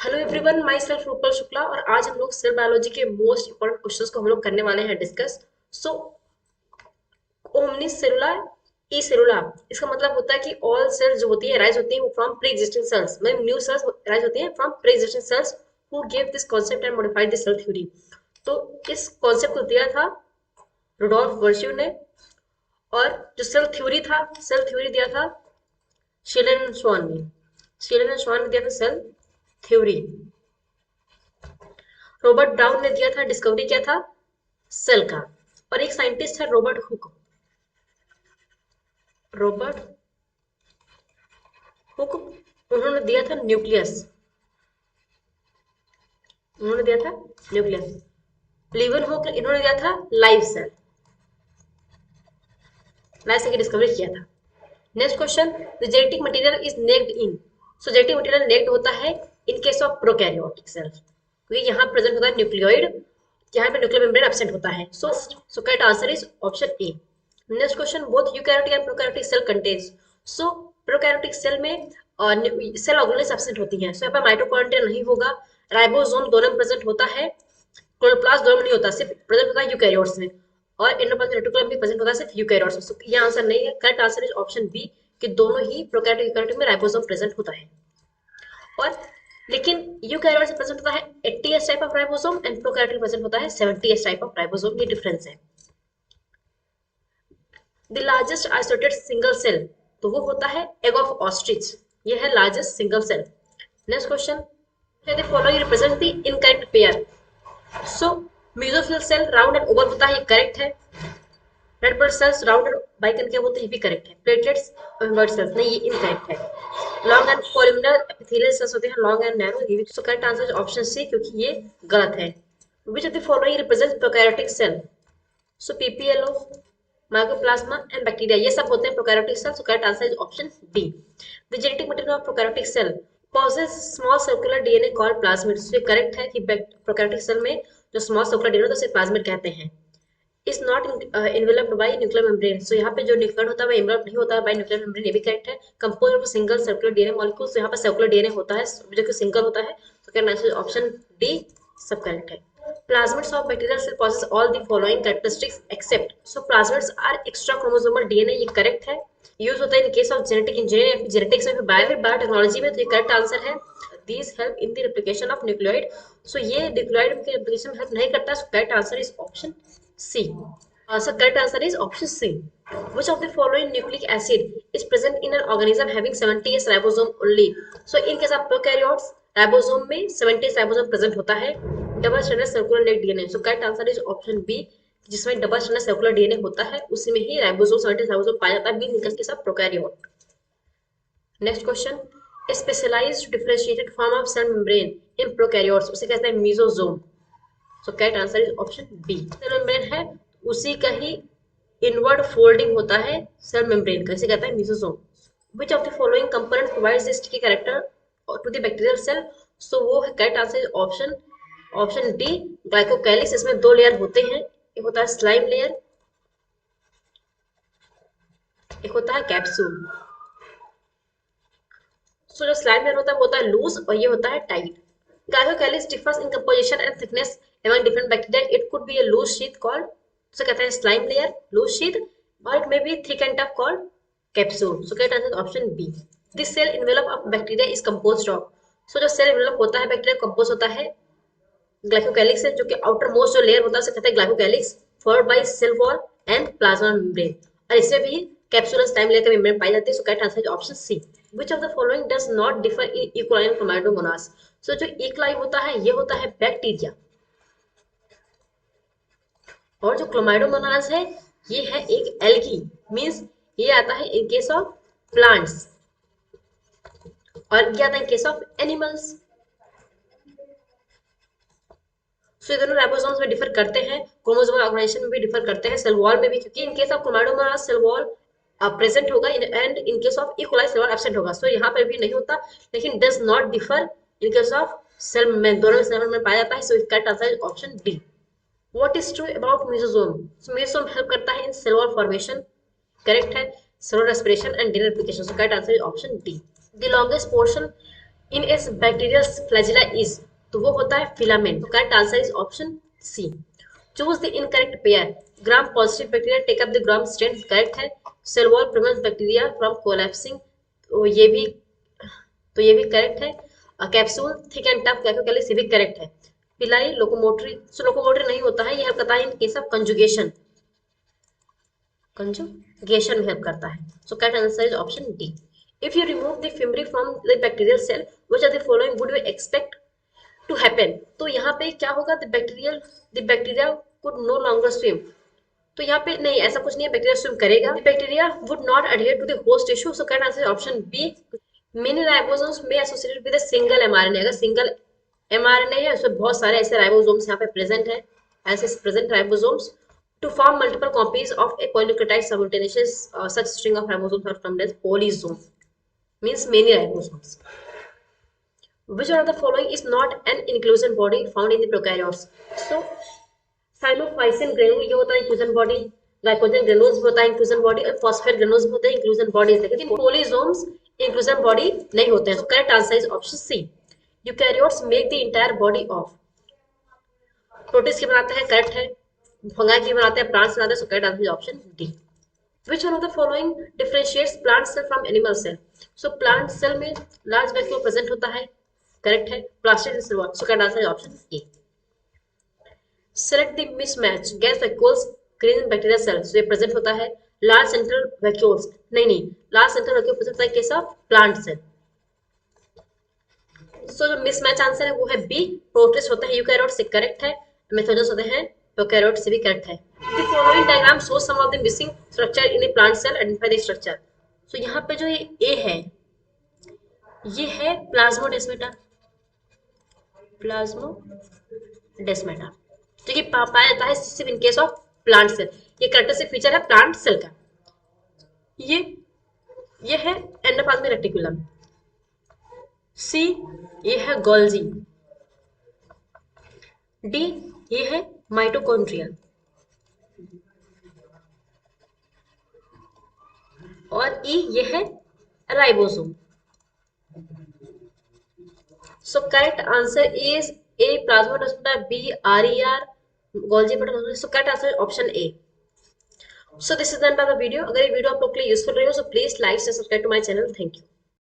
Hello everyone, my self Rupal Shukla और आज हम लोग सेल बायोलॉजी के मोस्ट इंपोर्टेंट क्वेश्चंस को हम लोग करने वाले हैं डिस्कस। सो ओमनी सेलुला ई सेलुला, इसका मतलब होता है कि ऑल सेल्स जो होती है राइज होती है वो फ्रॉम प्री एग्जिस्टिंग सेल्स, मतलब न्यू सेल्स राइज होती है from pre existing cells who give this concept and modified this cell theory. तो इस कॉन्सेप्ट को दिया था रुडोल्फ वर्शिव ने, और जो सेल थ्योरी दिया था शेलन एंड श्वान ने। शेलन एंड श्वान ने दिया था सेल थ्योरी। रॉबर्ट ब्राउन ने दिया था, डिस्कवरी किया था सेल का। और एक साइंटिस्ट है रॉबर्ट हुक। रॉबर्ट हुक, उन्होंने दिया था न्यूक्लियस। उन्होंने दिया था न्यूक्लियस। लीवन हुक, इन्होंने दिया था लाइव सेल। लाइव सेल की डिस्कवरी किया था। Next question, the genetic material is naked in. So genetic material naked होता है in case of prokaryotic cells, क्योंकि यहाँ प्रेजेंट होता है न्यूक्लियोइड, यहाँ पे न्यूक्लियर मेम्ब्रेन एब्सेंट होता है। So correct answer is option A. Next question, both eukaryotic and prokaryotic cell contains. So prokaryotic cell में सेल ऑर्गेनेल्स एब्सेंट होती हैं। सो यहाँ पे माइटोकॉन्ड्रिया नहीं होगा, राइबोसोम दोनों में प्रेजेंट होता है, क्लोरोप्लास्ट दोनों में नहीं होता, सिर्फ प्रेजेंट होता है यूकैरियोट्स में। और एंडोप्लाज्मिक रेटिकुलम भी प्रेजेंट होता है सिर्फ यूकैरियोट्स में। So, ये आंसर नहीं है, correct answer is option B कि दोनों ही प्रोकैरियोटिक यूकैरियोटिक में राइबोसोम प्रेजेंट होता है। और लेकिन यूकैरियोट्स में प्रेजेंट होता है 80s type of ribosome and prokaryotic में प्रेजेंट होता है 70s टाइप ऑफ राइबोसोम, ये डिफरेंस है। The largest isolated single cell, तो वो होता है एग ऑफ ऑस्ट्रिच, ये है largest single cell. Next question, the following represent the incorrect pair. So mesophyll cell round and oval होता है, ये करेक्ट है। Red blood cells round and biconcave होते हैं, ये भी करेक्ट है। प्लेटलेट्स और ब्लड सेल्स नहीं, ये इनकरेक्ट है। Long and columnar epithelial cells होते हैं लॉन्ग एंड नैरो, ये भी। So correct answer is option C, क्योंकि ये गलत है। Which of the following represents prokaryotic cell. So PPLO, mycoplasma and bacteria, ये सब होते हैं prokaryotic cell. So correct answer is option D. The genetic material of prokaryotic cell possess small circular DNA called plasmids। ये correct है कि prokaryotic cell में जो small circular DNA होता है उसे प्लाज्मिड कहते हैं। Is not enveloped by nuclear membrane. So यहाँ पे जो न्यूक्लियर होता है वो इन्वेलप नहीं होता है बाय न्यूक्लियर मेम्ब्रेन, ये भी करेक्ट है। Compose of single circular DNA molecules, यहाँ पे सर्कुलर डीएनए होता है जो कि सिंगल होता है। तो क्या आंसर ऑप्शन डी सब करेक्ट है। Plasmids of bacterial cell possess all the following characteristics except। So plasmids are extra chromosomal DNA, ये करेक्ट है। यूज होता है in case of genetic engineering या फिर जेनेटिक्स में, फिर बायोटेक्नोलॉजी में, तो ये करेक्ट आंसर है। These help in the replication of nucleoid। So ये nucleoid के replication में हेल्प नहीं करता, so correct answer is option C। So correct answer is option C। Which of the following nucleic acid is present in an organism having 70s ribosome only। So in case of prokaryotes, ribosome में 70 ribosome present होता है। Double stranded circular naked DNA, so correct answer is option B, जिसमें double stranded circular DNA होता है उसी में ही ribosome 70 ribosome पाया जाता है, बीन निकल के सब prokaryote. Next question, specialized differentiated form of cell membrane in prokaryotes, उसे कहते हैं mesosome. So correct answer is option B. Cell membrane है उसी का ही इनवर्ड फोल्डिंग होता है सेल मेम्ब्रेन का, इसे कहता है mesosome. Which of the following component provides the sticky character to the bacterial cell। so वो है correct answer option D, glycocalyx. इसमें दो लेयर होते हैं, एक होता है स्लाइम लेयर, एक होता है कैप्सूल। सो जो स्लाइम लेयर होता है लूज और ये होता है tight. Glycocalyx differs in composition and thickness among different bacteria। it could be a loose sheath called, उसे कहते हैं स्लाइम लेयर लूज शीथ, और it may be thick and tough called capsule. So correct answer option B. This cell envelope of bacteria is composed of. So जो cell envelope होता है bacteria compose होता है glycocalyx से, जो कि outer most जो लेयर होता है उसे कहते हैं glycocalyx, followed by cell wall and plasma membrane. और इसमें भी कैप्सूलस टाइम लेयर का मेम्ब्रेन पाई जाती है। So correct answer is option C. Which of the following does not differ in E coli and Chlamydomonas. So जो इकोलाई होता है ये होता है बैक्टीरिया, और जो क्लोमाइडोमोनास है ये है एक एल्गी, मींस ये आता है इन केस ऑफ प्लांट्स और ये आता है इन केस ऑफ एनिमल्स। सो ये दोनों राइबोसोम्स में डिफर करते हैं, क्रोमोसोमल ऑर्गेनाइजेशन में भी डिफर करते हैं, सेल वॉल में भी, क्योंकि in case of Chlamydomonas cell wall present होगा and in case of E coli cell wall absent होगा। सो यहाँ पर भी नहीं होता, लेकिन does not differ in case of cell में, दोनों सेल में पाया जाता है। So correct answer is option D. What is true about mesosome. So mesosome help करता है in cell wall formation, correct है, cellular respiration and DNA replication. So correct answer is option D. The longest portion in S bacterial flagella is, तो वो होता है filament. Correct answer is option C. Choose the incorrect pair. Gram positive bacteria take up the gram strength, correct है। Cell wall prevents bacteria from collapsing, तो ये भी correct है। Capsule thick and tough कैफिकली से भी करेक्ट है। पिलाई लोकोमोटरी, सो लोकोमोटरी नहीं होता है, ये हेल्प करता है in case of conjugation, conjugation में हेल्प करता है। So correct answer is option D. If you remove the fimbriae from the bacterial cell which are the following would you expect to happen, तो यहाँ पे क्या होगा, the bacteria could no longer swim, तो यहाँ पे नहीं, ऐसा कुछ नहीं है, बैक्टीरिया स्विम करेगा। Bacteria would not adhere to the host tissue, so correct answer option B. Many ribosomes may associated with a single mRNA, अगर सिंगल एमआरएनए है उसमें बहुत सारे ऐसे राइबोसोम्स यहाँ पे प्रेजेंट है, ऐसे present ribosomes to form multiple copies of a polynucleotide simultaneously, such string of ribosomes are termed as polysome, means many ribosomes. Which one of the following is not an inclusion body found in the prokaryotes? So cyanophycin granule ये होता है inclusion body, glycogen granules भी होता है inclusion body, और phosphate granules भी होते हैं इंक्लूजन बॉडी, लेकिन पोलिसोम्स इंक्लूजन बॉडी नहीं होते हैं। So correct answer is option C. Eukaryotes make the entire body of, protist के बनाते हैं, करेक्ट है। फंगाई के बनाते हैं, प्लांट्स बनाते हैं, so correct answer is option D. Which one of the following differentiates plant cell from animal cell? So plant cell में large vacuole present होता है, करेक्ट है। Plastid cell wall, so correct answer is option A. Select the mismatch, gas vacuoles green bacteria cell, so ये present होता है। Large central vacuoles, नहीं, large central vacuole present होता है case of plant cell. So जो mismatch answer है वो है बी, प्रोटिस्ट होता है यूकैरियोट से, करेक्ट है। मेथोडस होते हैं प्रोकैरियोट से भी, करेक्ट है। The following diagram show some of the missing structure in a plant cell, identify the structure. So यहाँ पे जो ये ए है, ये है प्लाज्मोडेस्माटा, प्लाज्मोडेस्माटा, जो कि पाया जाता है सिर्फ in case of plant cell. ये कैरेक्टरिस्टिक फीचर है प्लांट सेल का। ये ये है एंडोप्लाज्मिक रेटिकुलम। सी, ये है गोल्जी। डी, ये है माइटोकॉन्ड्रिया। और ई, ये है ribosome. So correct answer is A, plasmodesmata, B are Golgi mitochondria, so correct answer option A. So this is the end of the video. अगर ये वीडियो आप लोग के लिए यूजफुल रही हो, so please like and subscribe to my channel. Thank you.